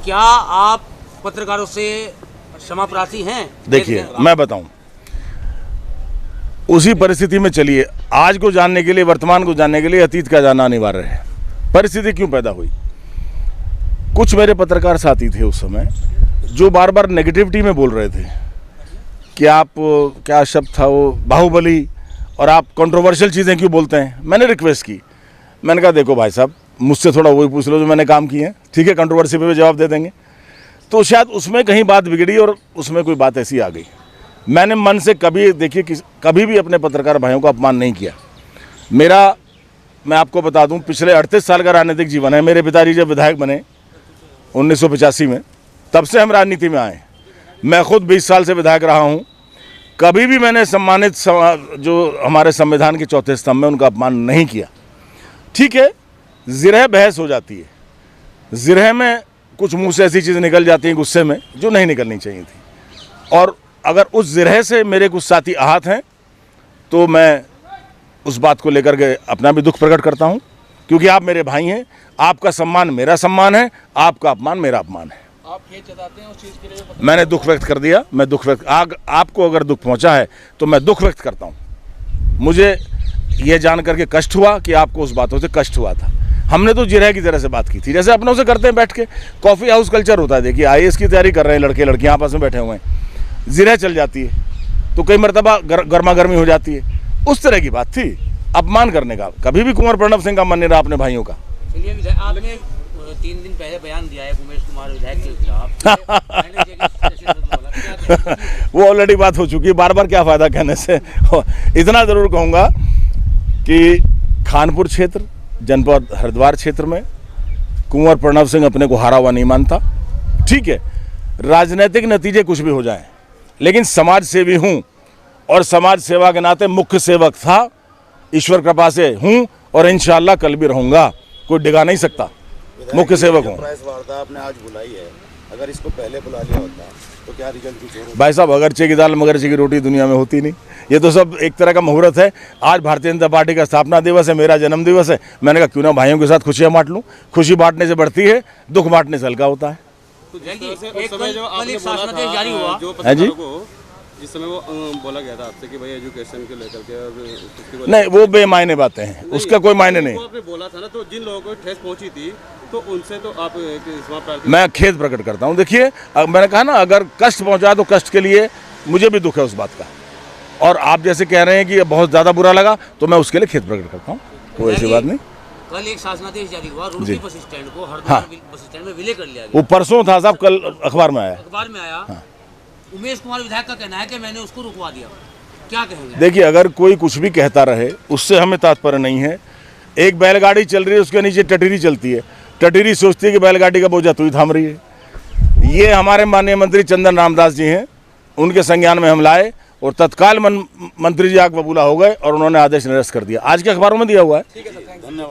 क्या आप पत्रकारों से क्षमा प्रार्थी हैं? देखिए मैं बताऊं, उसी परिस्थिति में चलिए, आज को जानने के लिए, वर्तमान को जानने के लिए अतीत का जानना अनिवार्य है। परिस्थिति क्यों पैदा हुई? कुछ मेरे पत्रकार साथी थे उस समय जो बार बार नेगेटिविटी में बोल रहे थे कि आप, क्या शब्द था वो, बाहुबली, और आप कंट्रोवर्शियल चीज़ें क्यों बोलते हैं। मैंने रिक्वेस्ट की, मैंने कहा देखो भाई साहब, मुझसे थोड़ा वही पूछ लो जो मैंने काम किए हैं, ठीक है, कंट्रोवर्सी पे भी जवाब दे देंगे। तो शायद उसमें कहीं बात बिगड़ी और उसमें कोई बात ऐसी आ गई। मैंने मन से कभी, देखिए, कभी भी अपने पत्रकार भाइयों का अपमान नहीं किया। मेरा, मैं आपको बता दूं, पिछले 38 साल का राजनीतिक जीवन है। मेरे पिताजी जब विधायक बने 1985 में, तब से हम राजनीति में आए। मैं खुद 20 साल से विधायक रहा हूं। कभी भी मैंने सम्मानित जो हमारे संविधान के चौथे स्तंभ में, उनका अपमान नहीं किया। ठीक है, जिरह बहस हो जाती है, जिरह में कुछ मुंह से ऐसी चीज़ें निकल जाती हैं गुस्से में जो नहीं निकलनी चाहिए थी, और अगर उस जिरह से मेरे कुछ साथी आहत हैं तो मैं उस बात को लेकर के अपना भी दुख प्रकट करता हूं, क्योंकि आप मेरे भाई हैं। आपका सम्मान मेरा सम्मान है, आपका अपमान मेरा अपमान है। आप खेद जताते हैं उस चीज़ के लिए? मैंने दुख व्यक्त कर दिया। मैं दुख व्यक्त, आपको अगर दुख पहुंचा है तो मैं दुख व्यक्त करता हूं। मुझे ये जान करके कष्ट हुआ कि आपको उस बातों से कष्ट हुआ था। हमने तो जिरह की तरह से बात की थी, जैसे अपनों से करते हैं बैठ के। कॉफ़ी हाउस कल्चर होता है। देखिए, IAS की तैयारी कर रहे हैं लड़के लड़कियां, आपस में बैठे हुए हैं, जिरह चल जाती है तो कई मरतबा गर्मा गर्मी हो जाती है। उस तरह की बात थी, अपमान करने का। कभी भी कुंवर प्रणव सिंह का मन नहीं रहा अपने भाइयों का। चलिए, आपने 3 दिन पहले बयान दिया है उमेश कुमार विधायक के खिलाफ। वो ऑलरेडी बात हो चुकी है, बार बार क्या फ़ायदा कहने से। इतना ज़रूर कहूँगा कि खानपुर क्षेत्र, जनपद हरिद्वार क्षेत्र में कुंवर प्रणव सिंह अपने को हारा हुआ नहीं मानता। ठीक है, राजनीतिक नतीजे कुछ भी हो जाएं, लेकिन समाज सेवी हूँ, और समाज सेवा के नाते मुख्य सेवक था, ईश्वर कृपा से हूँ, और इंशाअल्लाह कल भी रहूँगा। कोई डिगा नहीं सकता, मुख्य सेवक हूँ। प्रेस वार्ता आपने आज बुलाई है, अगर इसको पहले बुला लिया होता तो क्या रिजल्ट कुछ और? भाई साहब, अगरचे की दाल मगरचे की रोटी दुनिया में होती नहीं। ये तो सब एक तरह का मुहूर्त है। आज भारतीय जनता पार्टी का स्थापना दिवस है, मेरा जन्म दिवस है। मैंने कहा क्यों ना भाइयों के साथ खुशियाँ बांट लूँ। खुशी बांटने से बढ़ती है, दुख बांटने से हल्का होता है। जिस समय वो बोला गया था आपसे कि भाई एजुकेशन को लेकर के, नहीं, वो बेमायने बातें हैं, उसका कोई मायने नहीं। आपने बोला था ना, तो जिन लोगों को ठेस पहुंची थी तो उनसे तो आप क्षमा प्रार्थी। मैं खेद प्रकट करता हूँ। देखिए, मैंने कहा ना, अगर कष्ट पहुँचा तो कष्ट के लिए मुझे भी दुख है उस बात का, और आप जैसे कह रहे हैं कि बहुत ज़्यादा बुरा लगा, तो मैं उसके लिए खेद प्रकट करता हूँ। कोई ऐसी बात नहीं। कल एक शासनादेश जारी हुआ, रुड़की बस स्टैंड को हरिद्वार बस स्टैंड में विलय कर लिया गया। वो परसों था साहब, कल अखबार में आया। उमेश कुमार विधायक का कहना है कि मैंने उसको रुकवा दिया। क्या कहेंगे? देखिए, अगर कोई कुछ भी कहता रहे, उससे हमें तात्पर्य नहीं है। एक बैलगाड़ी चल रही है, उसके नीचे टटीरी चलती है। टटीरी सोचती है कि बैलगाड़ी का बोझा तू ही थाम रही है। ये हमारे माननीय मंत्री चंदन रामदास जी हैं, उनके संज्ञान में हम लाए, और तत्काल मंत्री जी आग बबूला हो गए, और उन्होंने आदेश निरस्त कर दिया। आज के अखबारों में दिया हुआ है। धन्यवाद।